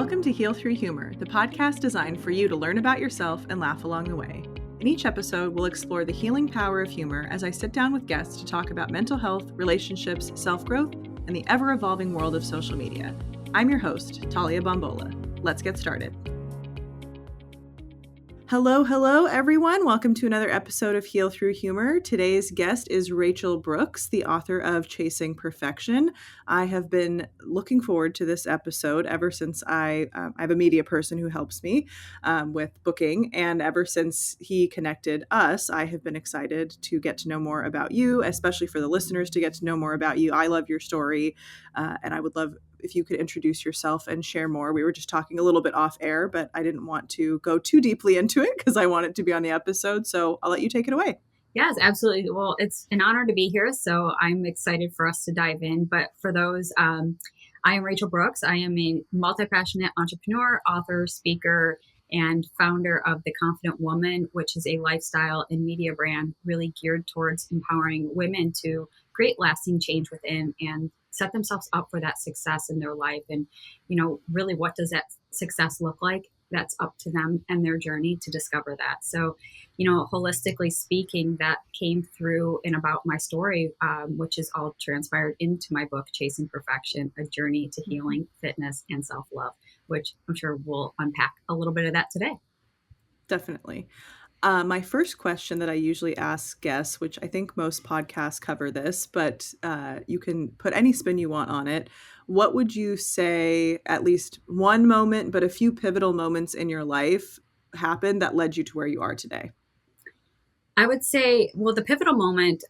Welcome to Heal Through Humor, the podcast designed for you to learn about yourself and laugh along the way. In each episode, we'll explore the healing power of humor as I sit down with guests to talk about mental health, relationships, self-growth, and the ever-evolving world of social media. I'm your host, Talia Bombola. Let's get started. Hello, everyone. Welcome to another episode of Heal Through Humor. Today's guest is Rachel Brooks, the author of Chasing Perfection. I have been looking forward to this episode ever since I have a media person who helps me with booking. And ever since he connected us, I have been excited to get to know more about you, especially for the listeners to get to know more about you. I love your story, and I would love if you could introduce yourself and share more. We were just talking a little bit off air, but I didn't want to go too deeply into it because I want it to be on the episode. So I'll let you take it away. Yes, absolutely. Well, it's an honor to be here. So I'm excited for us to dive in. But for those, I am Rachel Brooks. I am a multi-passionate entrepreneur, author, speaker, and founder of The Confident Woman, which is a lifestyle and media brand really geared towards empowering women to create lasting change within and set themselves up for that success in their life. And, really what does that success look like? That's up to them and their journey to discover that. So, holistically speaking, that came through in about my story, which is all transpired into my book, Chasing Perfection, A Journey to Healing, Fitness, and Self-Love, which I'm sure we'll unpack a little bit of that today. Definitely. My first question that I usually ask guests, which I think most podcasts cover this, but you can put any spin you want on it. What would you say at least one moment, but a few pivotal moments in your life happened that led you to where you are today? I would say, well, the pivotal moment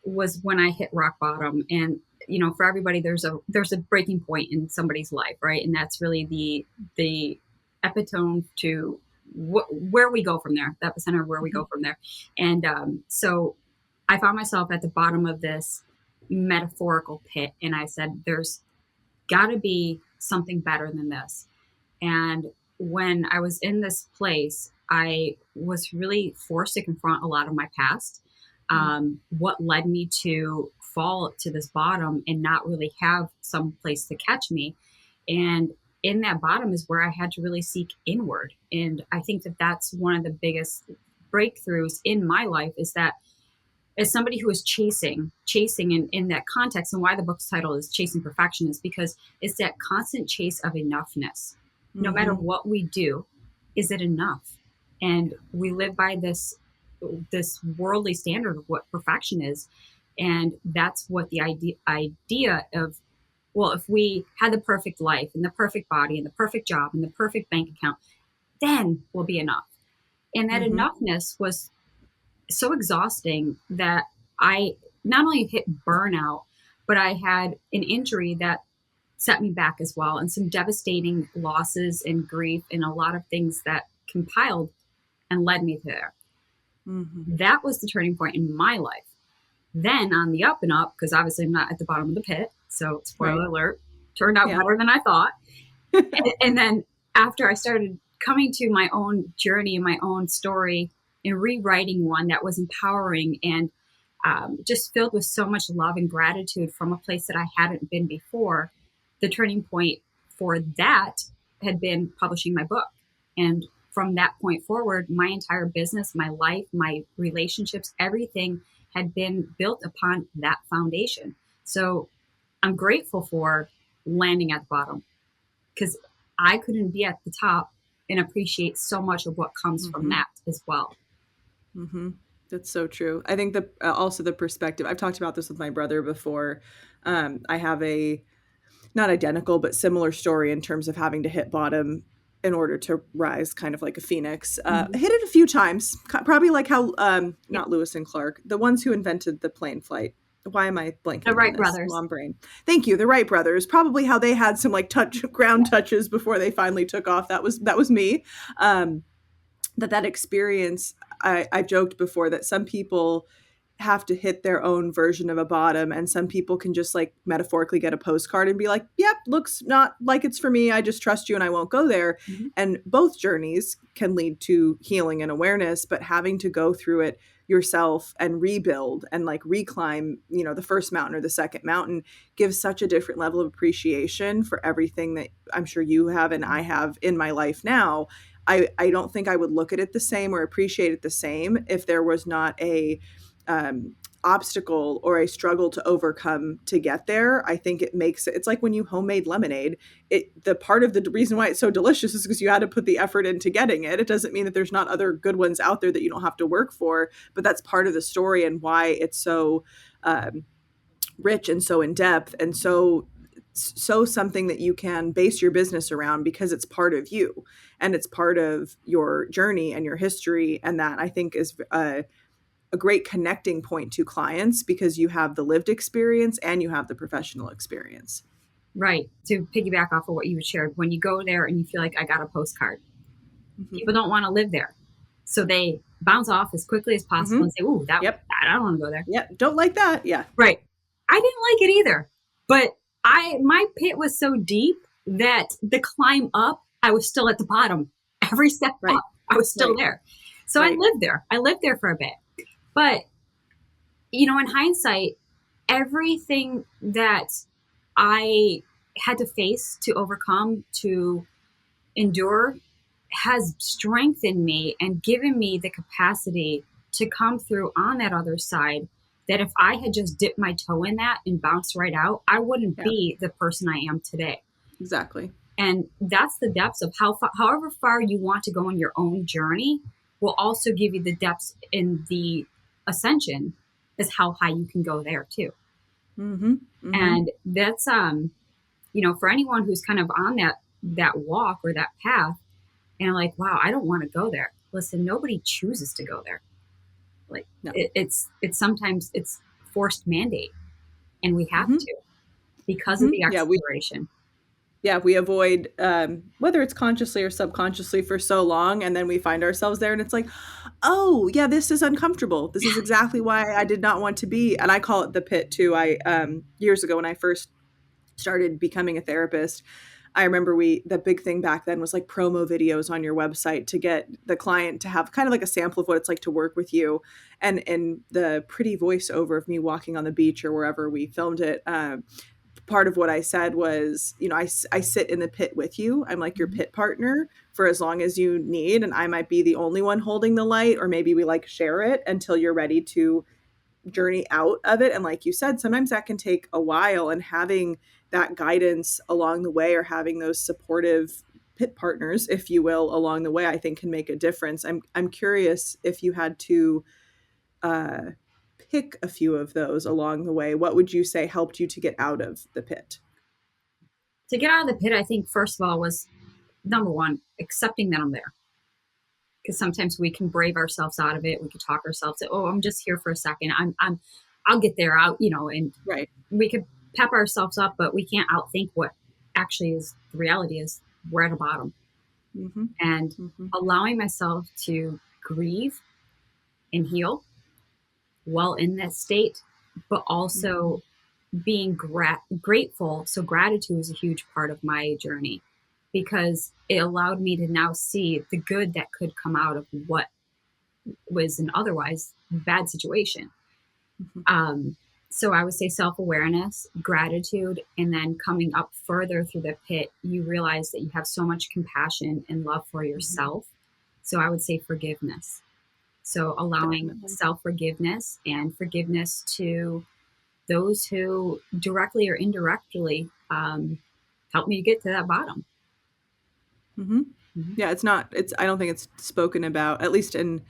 was when I hit rock bottom. And, for everybody, there's a breaking point in somebody's life, right? And that's really the epitome to where we go from there, the epicenter of where we go from there. And so I found myself at the bottom of this metaphorical pit. And I said, there's got to be something better than this. And when I was in this place, I was really forced to confront a lot of my past, what led me to fall to this bottom and not really have some place to catch me. And in that bottom is where I had to really seek inward. And I think that that's one of the biggest breakthroughs in my life, is that as somebody who is chasing in that context, and why the book's title is Chasing Perfection is because it's that constant chase of enoughness. Mm-hmm. No matter what we do, is it enough? And we live by this worldly standard of what perfection is. And that's what the idea of, well, if we had the perfect life and the perfect body and the perfect job and the perfect bank account, then we'll be enough. And that enoughness was so exhausting that I not only hit burnout, but I had an injury that set me back as well, and some devastating losses and grief and a lot of things that compiled and led me there. Mm-hmm. That was the turning point in my life. Then on the up and up, because obviously I'm not at the bottom of the pit, so spoiler alert, turned out better than I thought. and then after I started coming to my own journey and my own story and rewriting one that was empowering and just filled with so much love and gratitude from a place that I hadn't been before, the turning point for that had been publishing my book. And from that point forward, my entire business, my life, my relationships, everything had been built upon that foundation. So I'm grateful for landing at the bottom, because I couldn't be at the top and appreciate so much of what comes from that as well. Mm-hmm. That's so true. I think also the perspective, I've talked about this with my brother before. I have a not identical, but similar story in terms of having to hit bottom in order to rise, kind of like a phoenix. Hit it a few times, probably like how, not Lewis and Clark, the ones who invented the plane flight. Why am I blanking? The Wright brothers. Mom brain. Thank you. The Wright brothers. Probably how they had some like ground touches before they finally took off. That was me. That experience, I've joked before that some people have to hit their own version of a bottom, and some people can just like metaphorically get a postcard and be like, yep, looks not like it's for me. I just trust you and I won't go there. Mm-hmm. And both journeys can lead to healing and awareness, but having to go through it yourself and rebuild and like reclimb, the first mountain or the second mountain, gives such a different level of appreciation for everything that I'm sure you have and I have in my life now. I don't think I would look at it the same or appreciate it the same if there was not a obstacle or a struggle to overcome to get there. I think it's like when you homemade lemonade, the part of the reason why it's so delicious is because you had to put the effort into getting it. It doesn't mean that there's not other good ones out there that you don't have to work for, but that's part of the story and why it's so rich and so in depth and so something that you can base your business around because it's part of you and it's part of your journey and your history. And that I think is a great connecting point to clients because you have the lived experience and you have the professional experience. Right. To piggyback off of what you shared, when you go there and you feel like I got a postcard, Mm-hmm. people don't want to live there. So they bounce off as quickly as possible and say, ooh, I don't want to go there. Yep. Don't like that. Yeah. Right. I didn't like it either. But my pit was so deep that the climb up, I was still at the bottom. Every step up, I was still there. So I lived there. I lived there for a bit. But, in hindsight, everything that I had to face, to overcome, to endure has strengthened me and given me the capacity to come through on that other side, that if I had just dipped my toe in that and bounced right out, I wouldn't be the person I am today. Exactly. And that's the depths of however far you want to go in your own journey will also give you the depths in the ascension is how high you can go there too. Mm-hmm. Mm-hmm. And that's, for anyone who's kind of on that walk or that path and like, wow, I don't want to go there. Listen, nobody chooses to go there. Like no. It's sometimes it's forced mandate and we have to because of the exploration. We avoid whether it's consciously or subconsciously for so long, and then we find ourselves there and it's like, oh yeah, this is uncomfortable. This is exactly why I did not want to be. And I call it the pit too. I years ago when I first started becoming a therapist, I remember the big thing back then was like promo videos on your website to get the client to have kind of like a sample of what it's like to work with you. And the pretty voiceover of me walking on the beach or wherever we filmed it, part of what I said was, I sit in the pit with you. I'm like your pit partner for as long as you need. And I might be the only one holding the light, or maybe we like share it until you're ready to journey out of it. And like you said, sometimes that can take a while, and having that guidance along the way or having those supportive pit partners, if you will, along the way, I think can make a difference. I'm curious if you had to pick a few of those along the way, what would you say helped you to get out of the pit? To get out of the pit, I think first of all was number one, accepting that I'm there. Because sometimes we can brave ourselves out of it. We could talk ourselves, oh, I'm just here for a second. I'll get there out, and we could pep ourselves up, but we can't outthink what actually is the reality is we're at the bottom. Mm-hmm. And allowing myself to grieve and heal while in that state, but also being grateful. So gratitude is a huge part of my journey because it allowed me to now see the good that could come out of what was an otherwise bad situation. So I would say self-awareness, gratitude, and then coming up further through the pit, you realize that you have so much compassion and love for yourself. So I would say forgiveness. So allowing self-forgiveness and forgiveness to those who directly or indirectly help me get to that bottom. Yeah, I don't think it's spoken about, at least in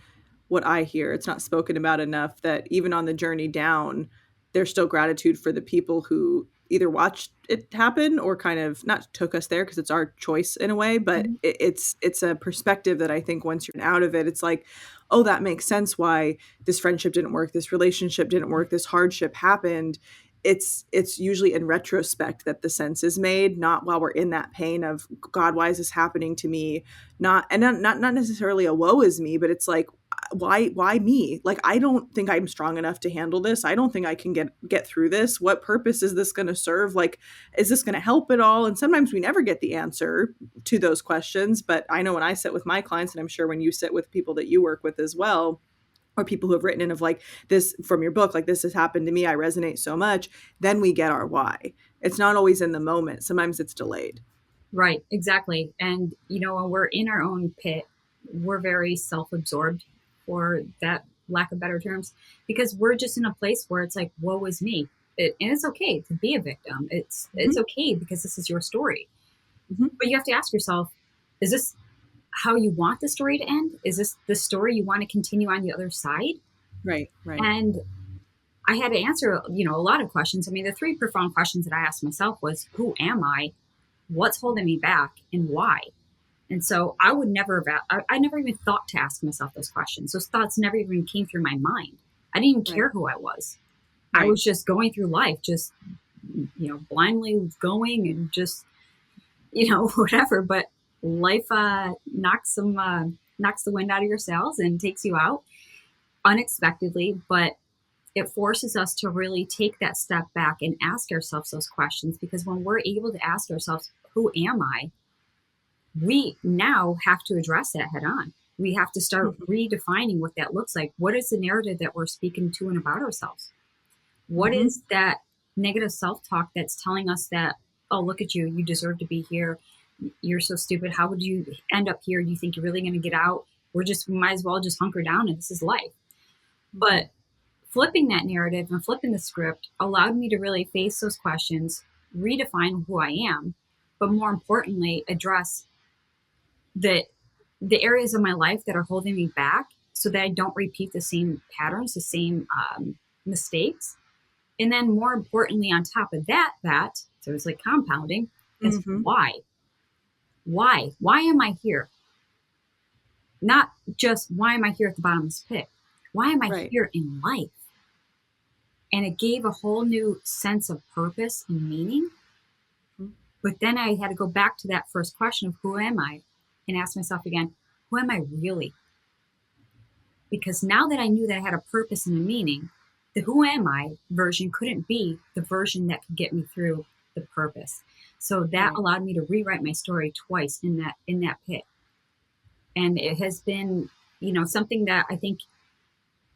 what I hear, it's not spoken about enough that even on the journey down, there's still gratitude for the people who either watched it happen or kind of not took us there because it's our choice in a way, but it's a perspective that I think once you're out of it, it's like, oh, that makes sense why this friendship didn't work, this relationship didn't work, this hardship happened. It's usually in retrospect that the sense is made, not while we're in that pain of, God, why is this happening to me? Not necessarily a woe is me, but it's like, why me? Like, I don't think I'm strong enough to handle this. I don't think I can get through this. What purpose is this going to serve? Like, is this going to help at all? And sometimes we never get the answer to those questions. But I know when I sit with my clients, and I'm sure when you sit with people that you work with as well, or people who have written in of like this from your book, like this has happened to me, I resonate so much, then we get our why. It's not always in the moment. Sometimes it's delayed. Right, exactly. And, when we're in our own pit, we're very self absorbed, for that lack of better terms, because we're just in a place where it's like, woe is me. And it's okay to be a victim. It's Mm-hmm. okay because this is your story. Mm-hmm. But you have to ask yourself, is this how you want the story to end? Is this the story you want to continue on the other side? Right, right, And I had to answer, a lot of questions. I mean, the three profound questions that I asked myself was, who am I? What's holding me back? And why? And so I would never have, I never even thought to ask myself those questions. Those thoughts never even came through my mind. I didn't even right, care who I was. I right. was just going through life, just, blindly going and just, whatever. But life knocks the wind out of your sails and takes you out unexpectedly. But it forces us to really take that step back and ask ourselves those questions, because when we're able to ask ourselves, who am I? We now have to address that head on. We have to start Mm-hmm. redefining what that looks like. What is the narrative that we're speaking to and about ourselves? What Mm-hmm. is that negative self talk that's telling us that, oh, look at you, you deserve to be here. You're so stupid. How would you end up here? Do you think you're really going to get out? We might as well just hunker down and this is life. Mm-hmm. But flipping that narrative and flipping the script allowed me to really face those questions, redefine who I am, but more importantly, address the the areas of my life that are holding me back so that I don't repeat the same patterns, the same mistakes. And then more importantly, on top of that, so it's like compounding, is Mm-hmm. why? Why am I here? Not just why am I here at the bottom of this pit? Why am I Right. here in life? And it gave a whole new sense of purpose and meaning. Mm-hmm. But then I had to go back to that first question of who am I, and ask myself again, who am I really? Because now that I knew that I had a purpose and a meaning, the who am I version couldn't be the version that could get me through the purpose. So that Right. allowed me to rewrite my story twice in that pit. And it has been, something that I think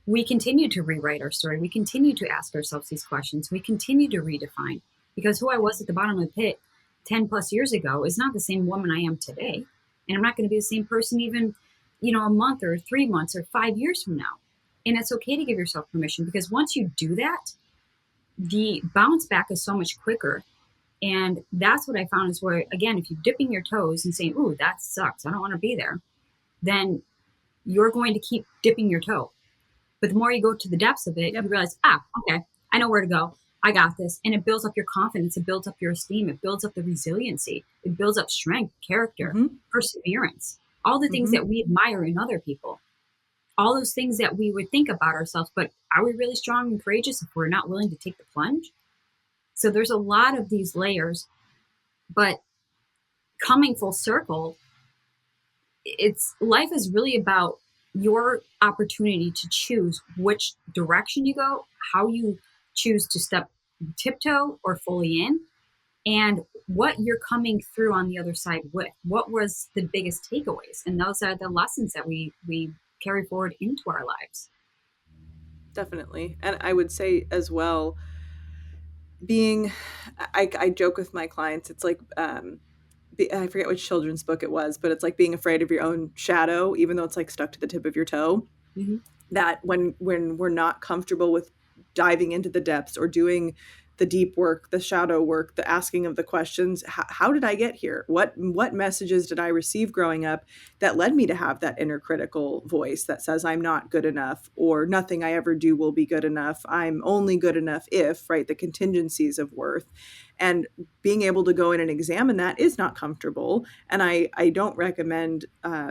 we continue to rewrite our story. We continue to ask ourselves these questions. We continue to redefine, because who I was at the bottom of the pit 10 plus years ago is not the same woman I am today. And I'm not going to be the same person even, a month or 3 months or 5 years from now. And it's okay to give yourself permission, because once you do that, the bounce back is so much quicker. And that's what I found is where, again, if you're dipping your toes and saying, ooh, that sucks, I don't want to be there, then you're going to keep dipping your toe. But the more you go to the depths of it, you Yep. realize, okay, I know where to go. I got this. And it builds up your confidence. It builds up your esteem. It builds up the resiliency. It builds up strength, character, Mm-hmm. perseverance, all the things Mm-hmm. that we admire in other people, all those things that we would think about ourselves. But are we really strong and courageous if we're not willing to take the plunge? So there's a lot of these layers, but coming full circle, it's life is really about your opportunity to choose which direction you go, how you choose to step tiptoe or fully in, and what you're coming through on the other side with. What was the biggest takeaways? And those are the lessons that we carry forward into our lives. Definitely. And I would say as well, being, I joke with my clients, it's like, I forget which children's book it was, but it's like being afraid of your own shadow, even though it's like stuck to the tip of your toe. Mm-hmm. That when we're not comfortable with diving into the depths or doing the deep work, the shadow work, the asking of the questions, how did I get here? What messages did I receive growing up that led me to have that inner critical voice that says I'm not good enough, or nothing I ever do will be good enough, I'm only good enough if, right, the contingencies of worth. And being able to go in and examine that is not comfortable. And I don't recommend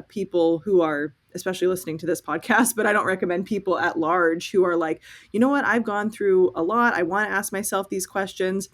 people who are, especially listening to this podcast, but I don't recommend people at large who are like, you know what, I've gone through a lot. I want to ask myself these questions.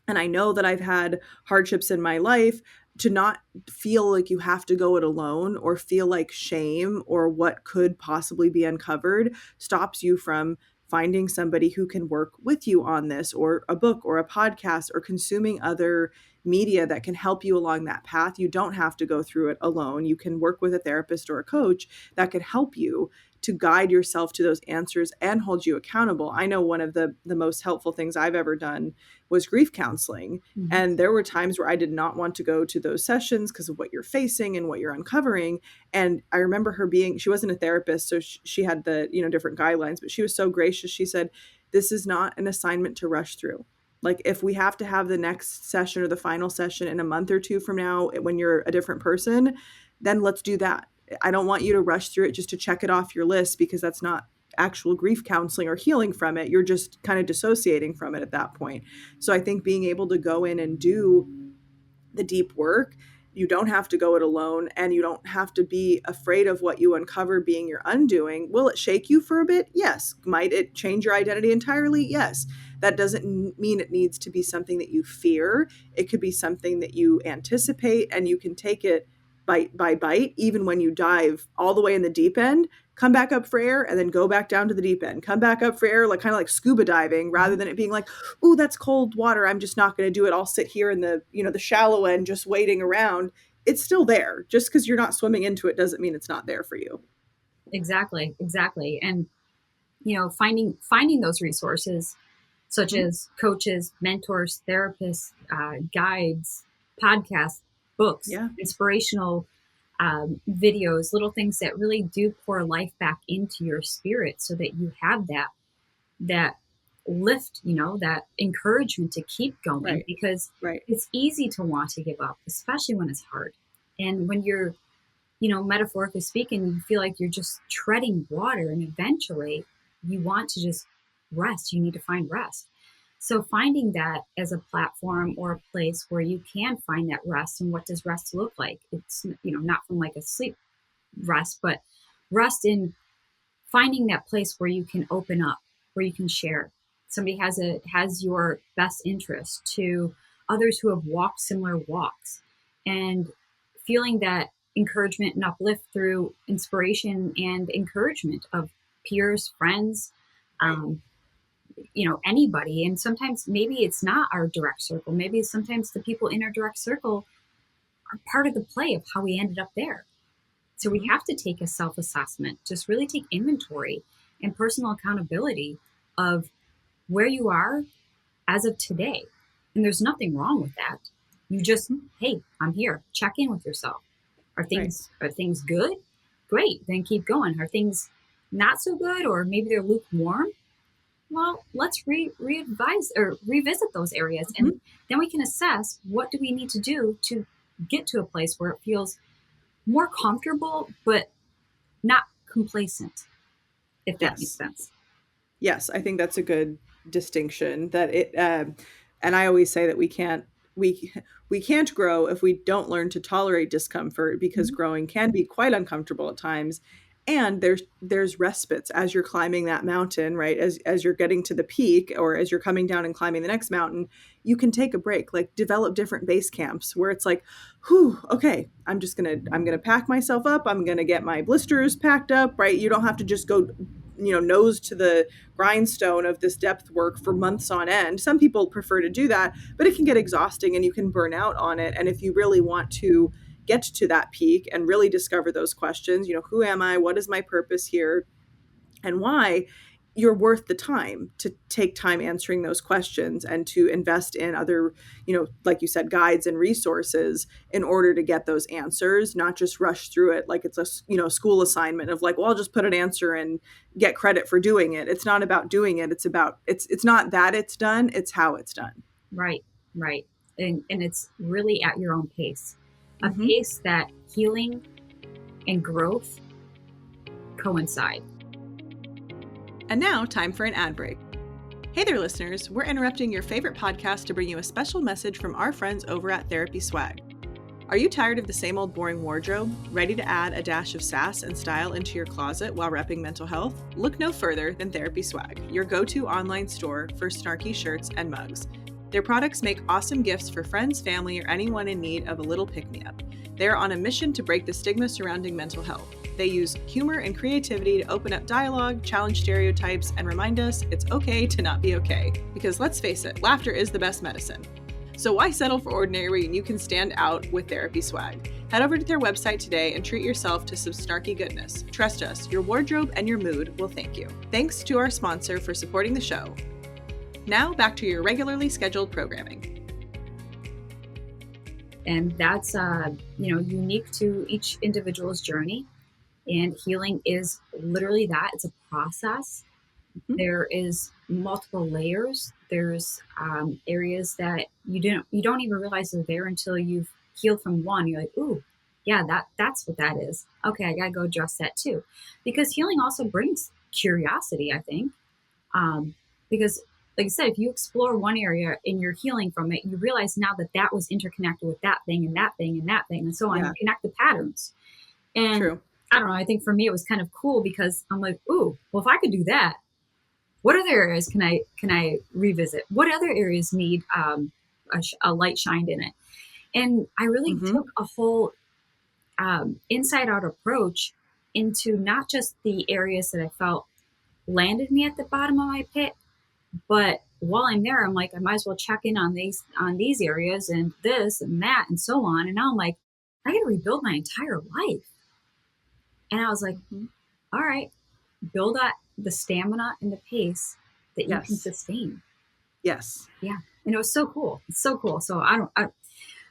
And I know that I've had hardships in my life, to not feel like you have to go it alone, or feel like shame or what could possibly be uncovered stops you from finding somebody who can work with you on this, or a book or a podcast, or consuming other media that can help you along that path. You don't have to go through it alone. You can work with a therapist or a coach that can help you to guide yourself to those answers and hold you accountable. I know one of the most helpful things I've ever done was grief counseling. Mhm. And there were times where I did not want to go to those sessions because of what you're facing and what you're uncovering. And I remember her she wasn't a therapist, so she had the, different guidelines, but she was so gracious. She said, this is not an assignment to rush through. Like, if we have to have the next session or the final session in a month or two from now, when you're a different person, then let's do that. I don't want you to rush through it just to check it off your list, because that's not actual grief counseling or healing from it. You're just kind of dissociating from it at that point. So I think being able to go in and do the deep work, you don't have to go it alone, and you don't have to be afraid of what you uncover being your undoing. Will it shake you for a bit? Yes. Might it change your identity entirely? Yes. That doesn't mean it needs to be something that you fear. It could be something that you anticipate, and you can take it bite by bite. Even when you dive all the way in the deep end, come back up for air and then go back down to the deep end, come back up for air, like kind of like scuba diving, rather than it being like, ooh, that's cold water, I'm just not going to do it. I'll sit here in the, the shallow end, just waiting around. It's still there. Just because you're not swimming into it doesn't mean it's not there for you. Exactly. And, finding those resources, such as coaches, mentors, therapists, guides, podcasts, books, inspirational videos, little things that really do pour life back into your spirit, so that you have that lift, that encouragement to keep going. Right. Because Right. it's easy to want to give up, especially when it's hard. And when you're, metaphorically speaking, you feel like you're just treading water, and eventually you want to just rest. You need to find rest. So finding that as a platform or a place where you can find that rest. And what does rest look like? It's, not from like a sleep rest, but rest in finding that place where you can open up, where you can share. Somebody has your best interest to others who have walked similar walks, and feeling that encouragement and uplift through inspiration and encouragement of peers, friends, anybody. And sometimes maybe it's not our direct circle. Maybe sometimes the people in our direct circle are part of the play of how we ended up there. So we have to take a self-assessment, just really take inventory and personal accountability of where you are as of today. And there's nothing wrong with that. You just, hey, I'm here. Check in with yourself. Are things good? Great. Then keep going. Are things not so good, or maybe they're lukewarm? Well, let's readvise or revisit those areas. And then we can assess, what do we need to do to get to a place where it feels more comfortable, but not complacent, if that makes sense. Yes, I think that's a good distinction. That it, and I always say that we can't grow if we don't learn to tolerate discomfort, because growing can be quite uncomfortable at times. And there's respites as you're climbing that mountain, right? As you're getting to the peak, or as you're coming down and climbing the next mountain, you can take a break, like develop different base camps where it's like, whew, okay, I'm gonna pack myself up. I'm gonna get my blisters packed up, right? You don't have to just go, nose to the grindstone of this depth work for months on end. Some people prefer to do that, but it can get exhausting and you can burn out on it. And if you really want to get to that peak and really discover those questions, who am I? What is my purpose here? And why? You're worth the time to take time answering those questions, and to invest in other, like you said, guides and resources in order to get those answers, not just rush through it like it's a, school assignment of like, well, I'll just put an answer and get credit for doing it. It's not about doing it. It's about, it's not that it's done, it's how it's done. Right. And it's really at your own pace. A pace that healing and growth coincide. And now, time for an ad break. Hey there, listeners. We're interrupting your favorite podcast to bring you a special message from our friends over at Therapy Swag. Are you tired of the same old boring wardrobe? Ready to add a dash of sass and style into your closet while repping mental health? Look no further than Therapy Swag, your go-to online store for snarky shirts and mugs. Their products make awesome gifts for friends, family, or anyone in need of a little pick-me-up. They're on a mission to break the stigma surrounding mental health. They use humor and creativity to open up dialogue, challenge stereotypes, and remind us it's okay to not be okay. Because let's face it, laughter is the best medicine. So why settle for ordinary when you can stand out with therapy swag? Head over to their website today and treat yourself to some snarky goodness. Trust us, your wardrobe and your mood will thank you. Thanks to our sponsor for supporting the show. Now back to your regularly scheduled programming. And that's unique to each individual's journey. And healing is literally that. It's a process. Mm-hmm. There is multiple layers. There's areas that you don't even realize they're there until you've healed from one. You're like, ooh, yeah, that's what that is. Okay, I gotta go address that too, because healing also brings curiosity, I think. Because, like I said, if you explore one area and you're healing from it, you realize now that that was interconnected with that thing and that thing and that thing and so on. Yeah. You connect the patterns. And True. I don't know, I think for me it was kind of cool because I'm like, ooh, well, if I could do that, what other areas can I revisit? What other areas need a light shined in it? And I really took a whole inside out approach into not just the areas that I felt landed me at the bottom of my pit, but while I'm there, I'm like, I might as well check in on these areas and this and that and so on. And now I'm like, I got to rebuild my entire life. And I was like, all right, build up the stamina and the pace that you can sustain. Yes. Yeah. And it was so cool. It's so cool. So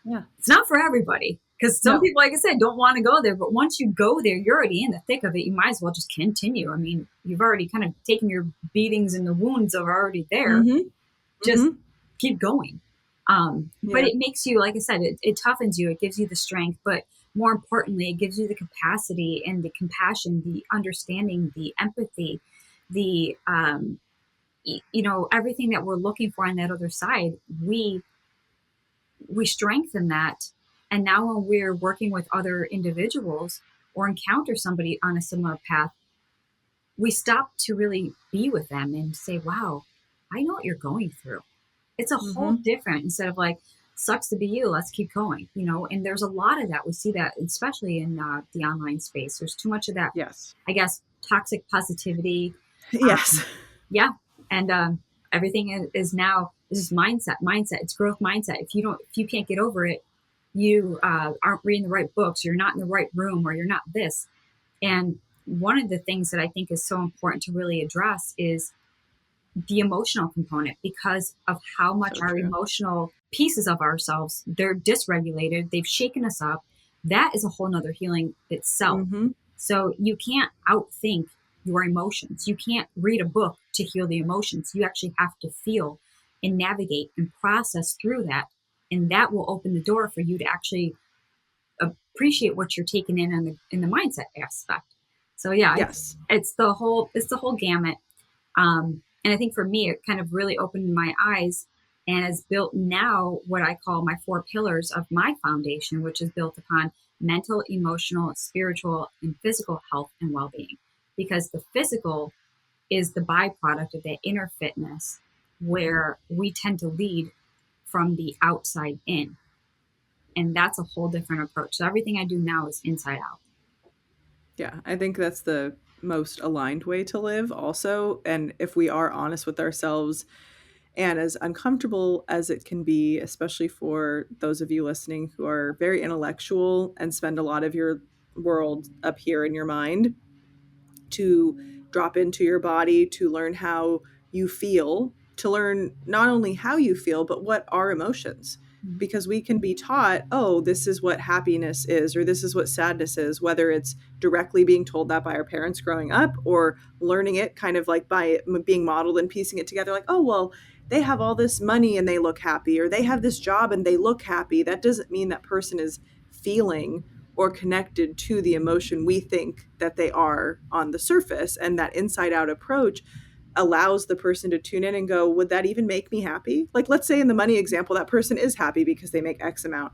Yeah. It's not for everybody, because some people, like I said, don't want to go there. But once you go there, you're already in the thick of it. You might as well just continue. I mean, you've already kind of taken your beatings and the wounds are already there. Just keep going. But it makes you, like I said, it toughens you. It gives you the strength. But more importantly, it gives you the capacity and the compassion, the understanding, the empathy, the, everything that we're looking for on that other side. We strengthen that. And now when we're working with other individuals or encounter somebody on a similar path, we stop to really be with them and say, wow, I know what you're going through. It's a whole different, instead of like, sucks to be you, let's keep going, and there's a lot of that. We see that, especially in the online space. There's too much of that. Yes. I guess, toxic positivity. Yes. Yeah. And everything is now, this is mindset. It's growth mindset. If you can't get over it, you aren't reading the right books, you're not in the right room, or you're not this. And one of the things that I think is so important to really address is the emotional component, because of how much our emotional pieces of ourselves, they're dysregulated, they've shaken us up. That is a whole nother healing itself. So you can't outthink your emotions. You can't read a book to heal the emotions. You actually have to feel and navigate and process through that. And that will open the door for you to actually appreciate what you're taking in the mindset aspect. So yeah, it's the whole gamut. And I think for me, it kind of really opened my eyes and has built now what I call my 4 pillars of my foundation, which is built upon mental, emotional, spiritual, and physical health and well-being. Because the physical is the byproduct of that inner fitness, where we tend to lead from the outside in. And that's a whole different approach. So everything I do now is inside out. Yeah, I think that's the most aligned way to live also. And if we are honest with ourselves, and as uncomfortable as it can be, especially for those of you listening who are very intellectual and spend a lot of your world up here in your mind, to drop into your body, to learn how you feel, to learn not only how you feel, but what are emotions. Because we can be taught, oh, this is what happiness is, or this is what sadness is, whether it's directly being told that by our parents growing up, or learning it kind of like by it being modeled and piecing it together, like, oh, well, they have all this money and they look happy, or they have this job and they look happy. That doesn't mean that person is feeling or connected to the emotion we think that they are on the surface. And that inside out approach allows the person to tune in and go, would that even make me happy? Like, let's say in the money example, that person is happy because they make X amount,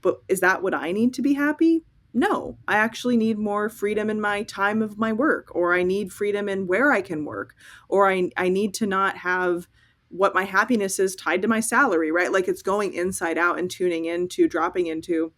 but is that what I need to be happy? No, I actually need more freedom in my time of my work, or I need freedom in where I can work, or I need to not have what my happiness is tied to my salary, right? Like, it's going inside out and tuning into, dropping into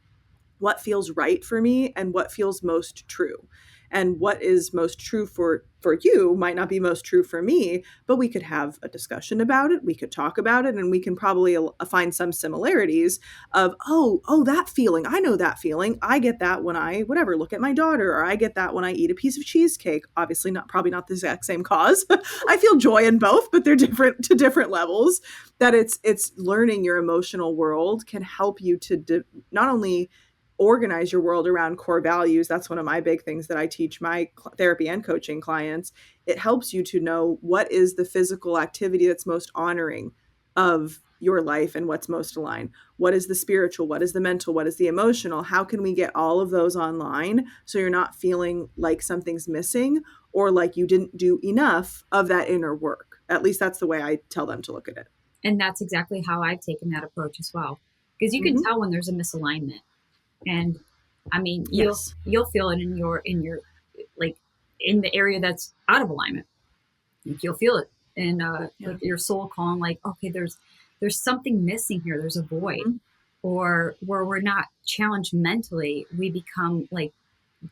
what feels right for me and what feels most true. And what is most true for you might not be most true for me, but we could have a discussion about it, we could talk about it, and we can probably find some similarities of, oh, that feeling, I know that feeling, I get that when I whatever look at my daughter, or I get that when I eat a piece of cheesecake. Obviously not, probably not the exact same cause. I feel joy in both, but they're different to different levels. That it's learning your emotional world can help you to not only organize your world around core values. That's one of my big things that I teach my therapy and coaching clients. It helps you to know what is the physical activity that's most honoring of your life and what's most aligned. What is the spiritual? What is the mental? What is the emotional? How can we get all of those online so you're not feeling like something's missing or like you didn't do enough of that inner work? At least that's the way I tell them to look at it. And that's exactly how I've taken that approach as well. Because you can Mm-hmm. tell when there's a misalignment. And I mean, Yes. you'll feel it in your like in the area that's out of alignment. You'll feel it in Yeah. like your soul calling, like, okay, there's something missing here. There's a void. Mm-hmm. Or where we're not challenged mentally, we become like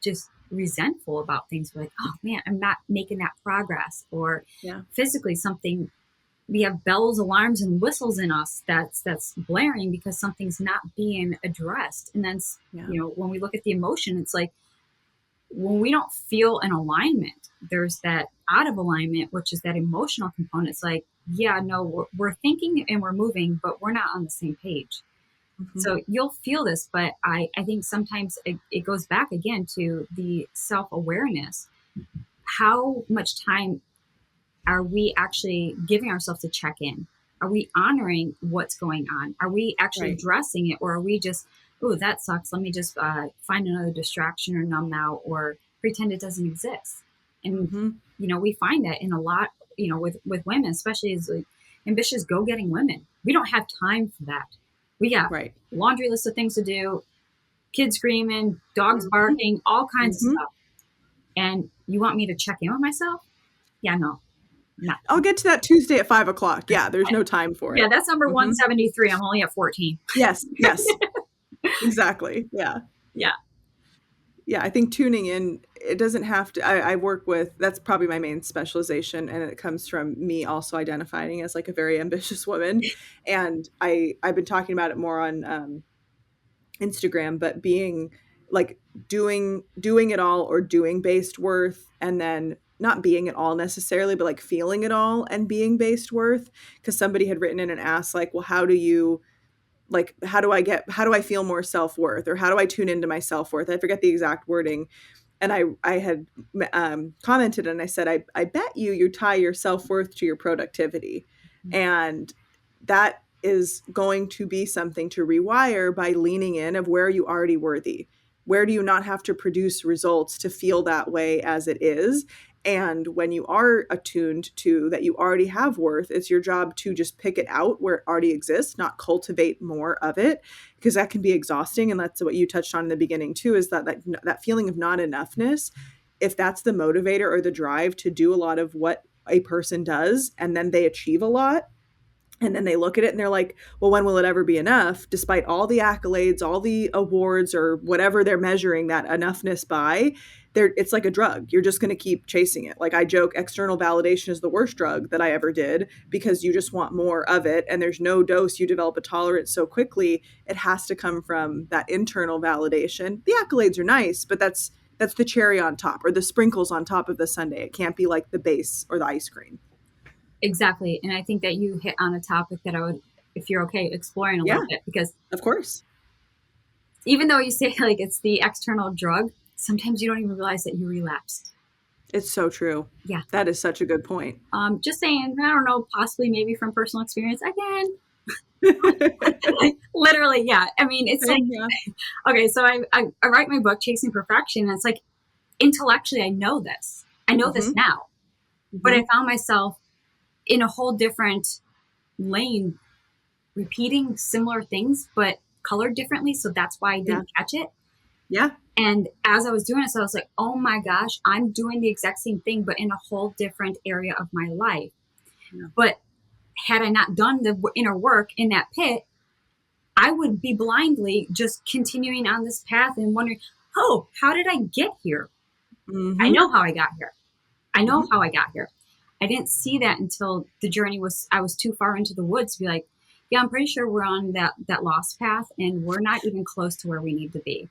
just resentful about things. We're like, oh man, I'm not making that progress. Or Yeah. physically something, we have bells, alarms, and whistles in us that's blaring because something's not being addressed. And then, Yeah. when we look at the emotion, it's like when we don't feel an alignment, there's that out of alignment, which is that emotional component. It's like, yeah, no, we're thinking and we're moving, but we're not on the same page. Mm-hmm. So you'll feel this, but I think sometimes it goes back again to the self-awareness. How much time are we actually giving ourselves to check in? Are we honoring what's going on? Are we actually Right. addressing it? Or are we just, oh, that sucks. Let me just find another distraction or numb out or pretend it doesn't exist. And, Mm-hmm. we find that in a lot, with women, especially as like ambitious go-getting women. We don't have time for that. We got Right. laundry list of things to do, kids screaming, dogs Mm-hmm. barking, all kinds of Mm-hmm. stuff. And you want me to check in with myself? Yeah, no, not. I'll get to that Tuesday at 5 o'clock. Yeah, there's no time for Yeah, it. that's number Mm-hmm. 173. I'm only at 14. Yes, yes, exactly. Yeah. Yeah. Yeah, I think tuning in, it doesn't have to, I work with, that's probably my main specialization. And it comes from me also identifying as like a very ambitious woman. And I've been talking about it more on Instagram, but being like doing it all or doing based worth, and then not being it all necessarily, but like feeling it all and being based worth. Because somebody had written in and asked like, well, how do you like how do I feel more self-worth, or how do I tune into my self-worth? I forget the exact wording. And I had commented and I said, I bet you tie your self-worth to your productivity. And that is going to be something to rewire by leaning in of where you already worthy. Where do you not have to produce results to feel that way as it is? And when you are attuned to that you already have worth, it's your job to just pick it out where it already exists, not cultivate more of it, because that can be exhausting. And that's what you touched on in the beginning too, is that feeling of not enoughness. If that's the motivator or the drive to do a lot of what a person does, and then they achieve a lot, and then they look at it and they're like, well, when will it ever be enough? Despite all the accolades, all the awards, or whatever they're measuring that enoughness by, it's like a drug. You're just going to keep chasing it. Like I joke, external validation is the worst drug that I ever did, because you just want more of it. And there's no dose. You develop a tolerance so quickly. It has to come from that internal validation. The accolades are nice, but that's the cherry on top, or the sprinkles on top of the sundae. It can't be like the base or the ice cream. Exactly. And I think that you hit on a topic that I would, if you're okay, exploring a Yeah, little bit, because of course. even though you say like it's the external drug, sometimes you don't even realize that you relapsed. It's so true. Yeah. That is such a good point. Just saying, I don't know, possibly maybe from personal experience again. Literally, yeah. I mean, it's like, Yeah. okay, so I write my book, Chasing Perfection, and it's like, intellectually, I know this. I know this now. But I found myself in a whole different lane, repeating similar things, but colored differently. So that's why I didn't catch it. Yeah. And as I was doing it, so I was like, oh my gosh, I'm doing the exact same thing, but in a whole different area of my life. Yeah. But had I not done the inner work in that pit, I would be blindly just continuing on this path and wondering, oh, how did I get here? I Mm-hmm. know how I got here. I know how I got here. I didn't see that until the journey was, I was too far into the woods to be like, yeah, I'm pretty sure we're on that lost path and we're not even close to where we need to be.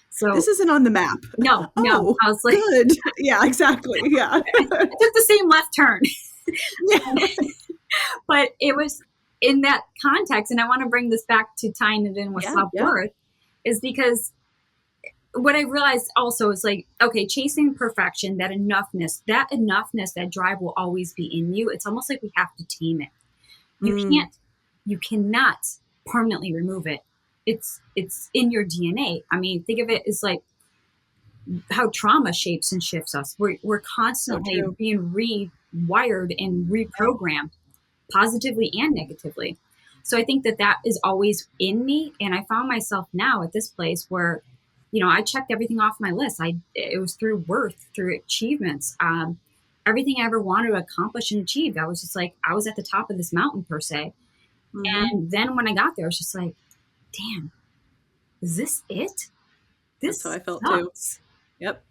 This So isn't on the map. no, Oh, I was like, good. Yeah, exactly. Yeah. I took the same left turn. Yeah. But it was in that context, and I want to bring this back to tying it in with Yeah. self Yeah. worth, is because what I realized also is like, okay, chasing perfection, that drive will always be in you. It's almost like we have to tame it. You Mm, can't, you cannot permanently remove it. It's in your DNA. I mean, think of it as like how trauma shapes and shifts us. We're so constantly true. being rewired and Yeah. reprogrammed positively and negatively. So I think that that is always in me. And I found myself now at this place where, I checked everything off my list. It was through worth, through achievements, everything I ever wanted to accomplish and achieve. I was just like, I was at the top of this mountain per se. Mm-hmm. And then when I got there, I was just like, damn, is this it? That's how This I felt too. sucks. Yep.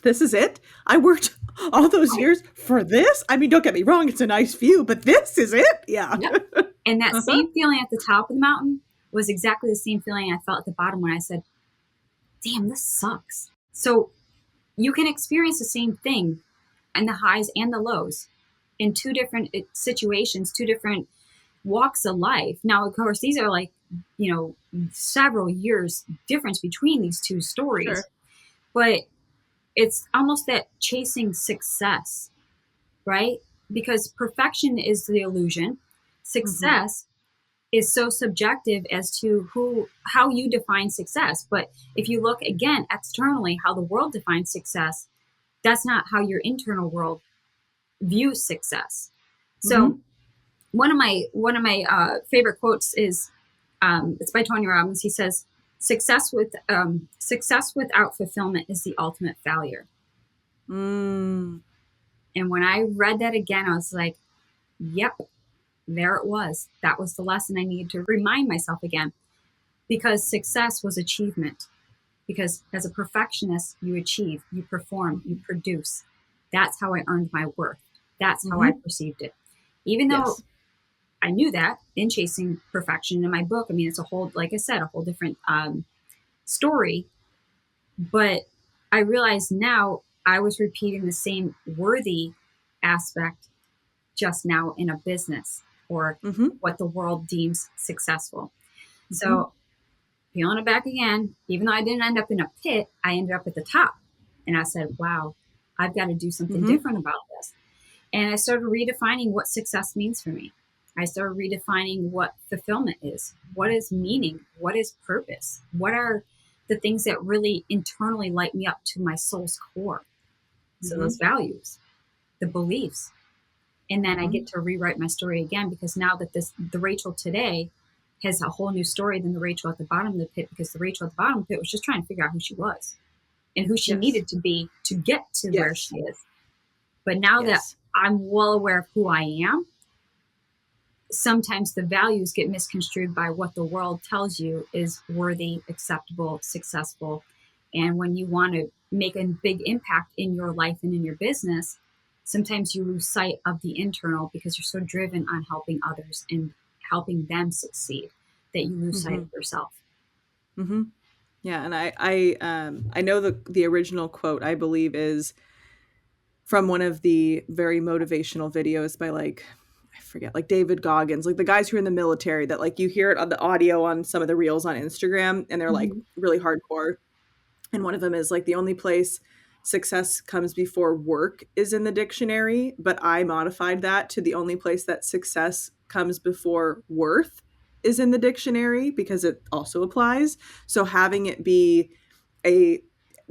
This is it. I worked all those years for this. I mean, don't get me wrong, it's a nice view, but this is it. Yeah. Yep. And that Uh-huh. same feeling at the top of the mountain was exactly the same feeling I felt at the bottom when I said, damn, this sucks. So you can experience the same thing and the highs and the lows in two different situations, two different walks of life. Now, of course, these are like, several years difference between these two stories, Sure. but it's almost that chasing success, right? Because perfection is the illusion. Mm-hmm. Success is so subjective as to how you define success. But if you look again externally, how the world defines success, that's not how your internal world views success. So Mm-hmm. one of my favorite quotes is it's by Tony Robbins. He says, success without fulfillment is the ultimate failure." Mm. And when I read that again, I was like, "Yep, there it was. That was the lesson I needed to remind myself again." Because success was achievement. Because as a perfectionist, you achieve, you perform, you produce. That's how I earned my worth. That's how I Mm-hmm. perceived it. Even though Yes. I knew that in Chasing Perfection in my book, I mean, it's a whole, like I said, a whole different story. But I realize now I was repeating the same worthy aspect just now in a business or Mm-hmm. what the world deems successful. Mm-hmm. So peeling it back again, even though I didn't end up in a pit, I ended up at the top. And I said, wow, I've got to do something Mm-hmm. different about this. And I started redefining what success means for me. I started redefining what fulfillment is. What is meaning? What is purpose? What are the things that really internally light me up to my soul's core? So Mm-hmm. those values, the beliefs. And then I Mm-hmm. get to rewrite my story again because now that the Rachel today has a whole new story than the Rachel at the bottom of the pit, because the Rachel at the bottom of the pit was just trying to figure out who she was and who she Yes. needed to be to get to where Yes. she is. But now that Yes. I'm well aware of who I am, sometimes the values get misconstrued by what the world tells you is worthy, acceptable, successful. And when you want to make a big impact in your life and in your business, sometimes you lose sight of the internal because you're so driven on helping others and helping them succeed that you lose sight Mm-hmm. of yourself. Mm-hmm. Yeah, and I know the original quote I believe is from one of the very motivational videos by like I forget like David Goggins, like the guys who are in the military that like you hear it on the audio on some of the reels on Instagram and they're like Mm-hmm. really hardcore. And one of them is like the only place success comes before work is in the dictionary, but I modified that to the only place that success comes before worth is in the dictionary because it also applies. So having it be a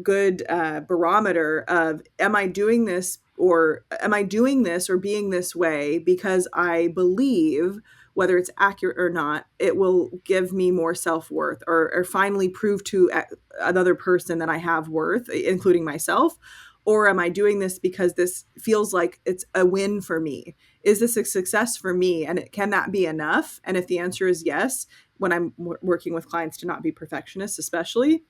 good barometer of am I doing this or being this way because I believe whether it's accurate or not, it will give me more self-worth or finally prove to another person that I have worth, including myself? Or am I doing this because this feels like it's a win for me? Is this a success for me? And can that be enough? And if the answer is yes, when I'm working with clients to not be perfectionists, especially,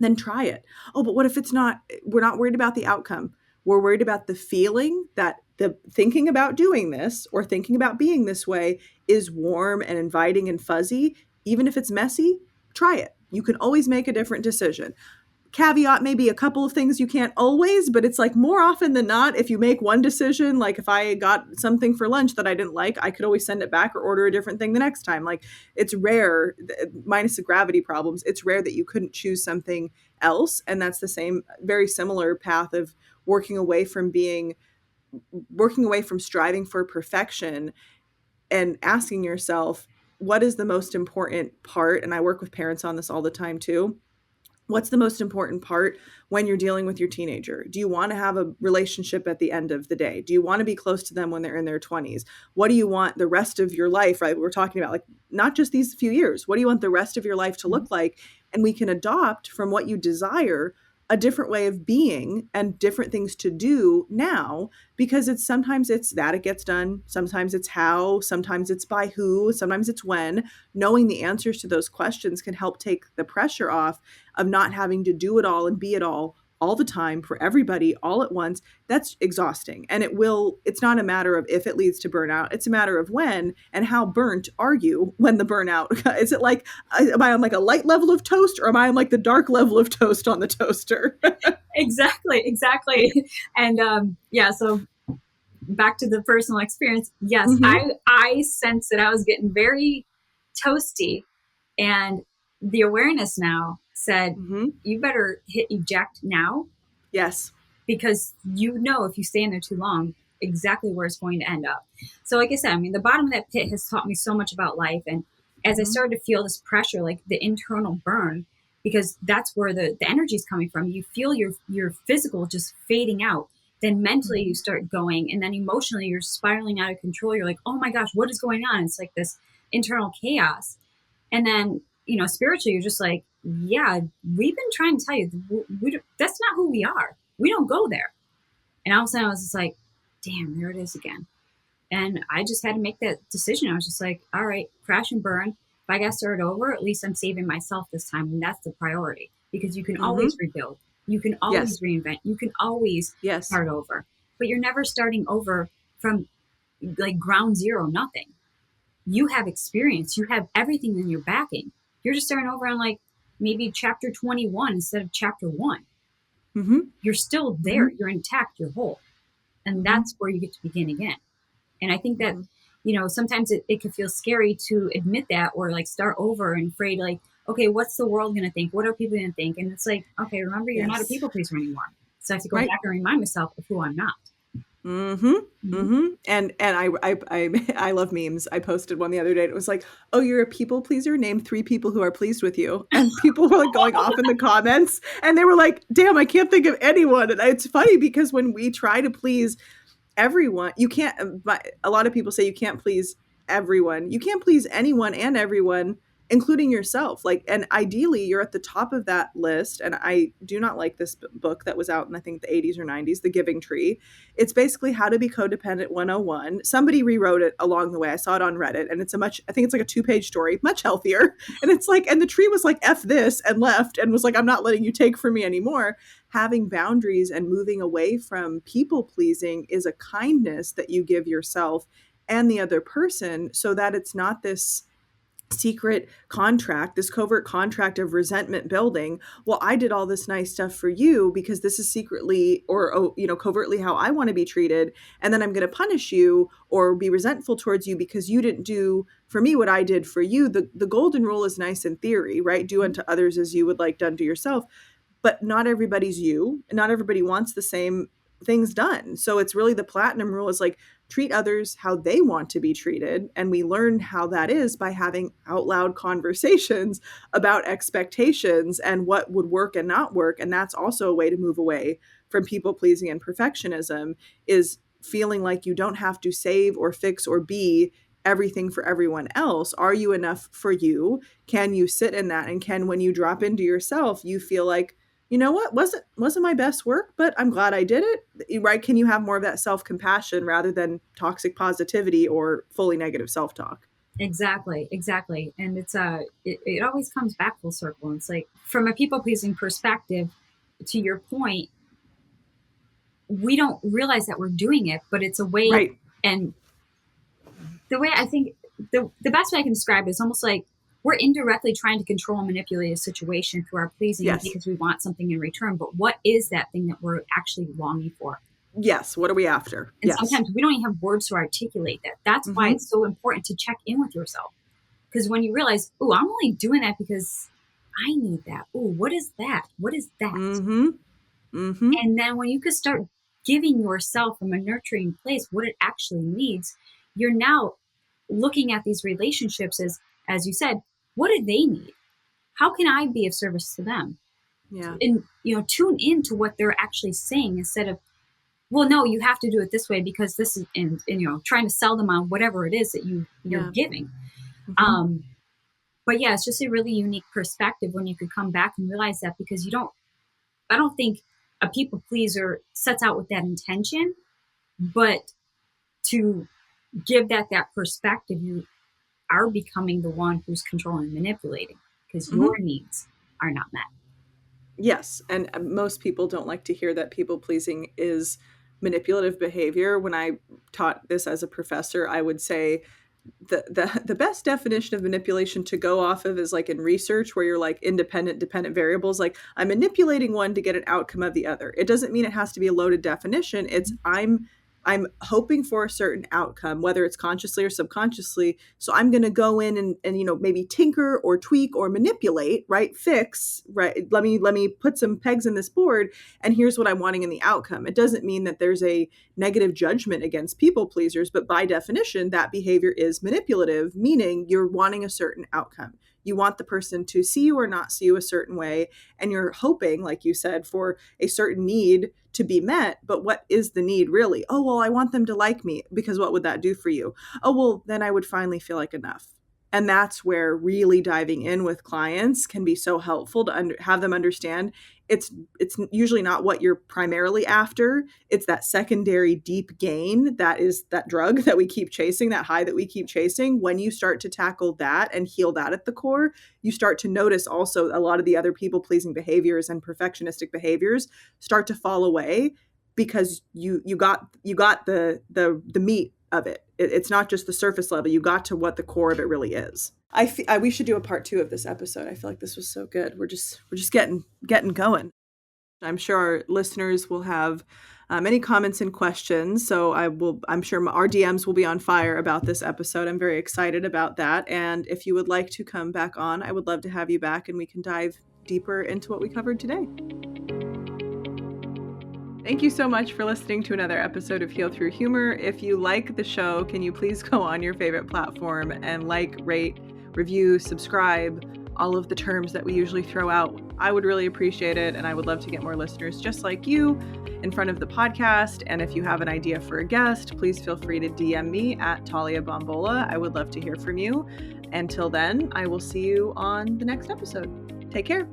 then try it. Oh, but what if it's not, we're not worried about the outcome. We're worried about the feeling that the thinking about doing this or thinking about being this way is warm and inviting and fuzzy. Even if it's messy, try it. You can always make a different decision. Caveat, maybe a couple of things you can't always, but it's like more often than not, if you make one decision, like if I got something for lunch that I didn't like, I could always send it back or order a different thing the next time. Like it's rare, minus the gravity problems, it's rare that you couldn't choose something else. And that's the same, very similar path of working away from being, working away from striving for perfection and asking yourself, what is the most important part? And I work with parents on this all the time too. What's the most important part when you're dealing with your teenager? Do you want to have a relationship at the end of the day? Do you want to be close to them when they're in their 20s? What do you want the rest of your life, right? We're talking about like not just these few years. What do you want the rest of your life to look like? And we can adopt from what you desire a different way of being and different things to do now, because it's sometimes it's that it gets done, sometimes it's how, sometimes it's by who, sometimes it's when. Knowing the answers to those questions can help take the pressure off of not having to do it all and be it all the time for everybody all at once. That's exhausting. And it's not a matter of if it leads to burnout. It's a matter of when and how burnt are you when the burnout, is it like, am I on like a light level of toast or am I on like the dark level of toast on the toaster? Exactly. And yeah, so back to the personal experience. Yes, Mm-hmm. I sensed that I was getting very toasty, and the awareness now said, Mm-hmm. you better hit eject now, Yes. because you know if you stay in there too long, exactly where it's going to end up. So, like I said, I mean, the bottom of that pit has taught me so much about life. And as I Mm-hmm. started to feel this pressure, like the internal burn, because that's where the energy is coming from. You feel your physical just fading out. Then mentally Mm-hmm. you start going, and then emotionally you're spiraling out of control. You're like, oh my gosh, what is going on? It's like this internal chaos. And then, spiritually, you're just like, yeah, we've been trying to tell you, that's not who we are. We don't go there. And all of a sudden I was just like, damn, there it is again. And I just had to make that decision. I was just like, all right, crash and burn. If I got to start over, at least I'm saving myself this time. And that's the priority, because you can always Mm-hmm. rebuild. You can Yes. always reinvent. You can always Yes. start over. But you're never starting over from like ground zero, nothing. You have experience. You have everything in your backing. You're just starting over on like maybe chapter 21 instead of chapter 1. Mm-hmm. You're still there. Mm-hmm. You're intact. You're whole. And Mm-hmm. that's where you get to begin again. And I think that, Mm-hmm. sometimes it can feel scary to admit that, or like start over and afraid, like, okay, what's the world going to think? What are people going to think? And it's like, okay, remember, you're not a Yes. people pleaser anymore. So I have to go Right. back and remind myself of who I'm not. Mm-hmm. Mm-hmm. Mm-hmm. And I love memes. I posted one the other day. And it was like, oh, you're a people pleaser. Name 3 people who are pleased with you. And people were like going off in the comments, and they were like, damn, I can't think of anyone. And it's funny because when we try to please everyone, you can't. But a lot of people say you can't please everyone. You can't please anyone and everyone, including yourself. Like, and ideally you're at the top of that list. And I do not like this book that was out in, I think, the 80s or 90s, The Giving Tree. It's basically how to be codependent 101. Somebody rewrote it along the way. I saw it on Reddit, and it's I think it's like a 2-page story, much healthier. And it's like, and the tree was like, F this, and left and was like, I'm not letting you take from me anymore. Having boundaries and moving away from people pleasing is a kindness that you give yourself and the other person, so that it's not this secret contract, this covert contract of resentment building. Well, I did all this nice stuff for you because this is secretly or, oh, covertly how I want to be treated. And then I'm going to punish you or be resentful towards you because you didn't do for me what I did for you. The golden rule is nice in theory, right? Do unto others as you would like done to yourself. But not everybody's you, and not everybody wants the same things done. So it's really the platinum rule is like, treat others how they want to be treated. And we learn how that is by having out loud conversations about expectations and what would work and not work. And that's also a way to move away from people pleasing and perfectionism, is feeling like you don't have to save or fix or be everything for everyone else. Are you enough for you? Can you sit in that? And can, when you drop into yourself, you feel like, you know what, wasn't my best work, but I'm glad I did it, right? Can you have more of that self-compassion rather than toxic positivity or fully negative self-talk? Exactly, exactly. And it always comes back full circle. It's like from a people pleasing perspective, to your point, we don't realize that we're doing it, but it's a way. Right. And the way I think the best way I can describe it is almost like we're indirectly trying to control and manipulate a situation through our pleasing Yes. because we want something in return. But what is that thing that we're actually longing for? Yes. What are we after? And Yes. sometimes we don't even have words to articulate that. That's why Mm-hmm. it's so important to check in with yourself. Because when you realize, oh, I'm only doing that because I need that. Oh, what is that? What is that? Mm-hmm. Mm-hmm. And then when you can start giving yourself from a nurturing place what it actually needs, you're now looking at these relationships as you said, what do they need? How can I be of service to them? Yeah. And tune into what they're actually saying instead of, well, no, you have to do it this way because this is, and trying to sell them on whatever it is that you're Yeah. giving. Mm-hmm. Um, but yeah, it's just a really unique perspective when you could come back and realize that because I don't think a people pleaser sets out with that intention, but to give that perspective, you are becoming the one who's controlling and manipulating because Mm-hmm. your needs are not met. Yes. And most people don't like to hear that people pleasing is manipulative behavior. When I taught this as a professor, I would say the best definition of manipulation to go off of is like in research where you're like independent dependent variables, like I'm manipulating one to get an outcome of the other. It doesn't mean it has to be a loaded definition. It's I'm hoping for a certain outcome, whether it's consciously or subconsciously. So I'm going to go in and maybe tinker or tweak or manipulate, right? Fix, right? Let me put some pegs in this board, and here's what I'm wanting in the outcome. It doesn't mean that there's a negative judgment against people pleasers, but by definition, that behavior is manipulative, meaning you're wanting a certain outcome. You want the person to see you or not see you a certain way, and you're hoping, like you said, for a certain need to be met. But what is the need really? Oh, well, I want them to like me, because what would that do for you? Oh, well, then I would finally feel like enough. And that's where really diving in with clients can be so helpful to have them understand it's usually not what you're primarily after. It's that secondary deep gain that is that drug that we keep chasing, that high that we keep chasing. When you start to tackle that and heal that at the core, you start to notice also a lot of the other people pleasing behaviors and perfectionistic behaviors start to fall away, because you got the meat of it. It's not just the surface level. You got to what the core of it really is. We should do a part 2 of this episode. I feel like this was so good. We're just getting going. I'm sure our listeners will have many comments and questions. So I'm sure our DMs will be on fire about this episode. I'm very excited about that. And if you would like to come back on, I would love to have you back and we can dive deeper into what we covered today. Thank you so much for listening to another episode of Heal Through Humor. If you like the show, can you please go on your favorite platform and like, rate, review, subscribe, all of the terms that we usually throw out. I would really appreciate it, and I would love to get more listeners just like you in front of the podcast. And if you have an idea for a guest, please feel free to DM me at Talia Bombola. I would love to hear from you. Until then, I will see you on the next episode. Take care.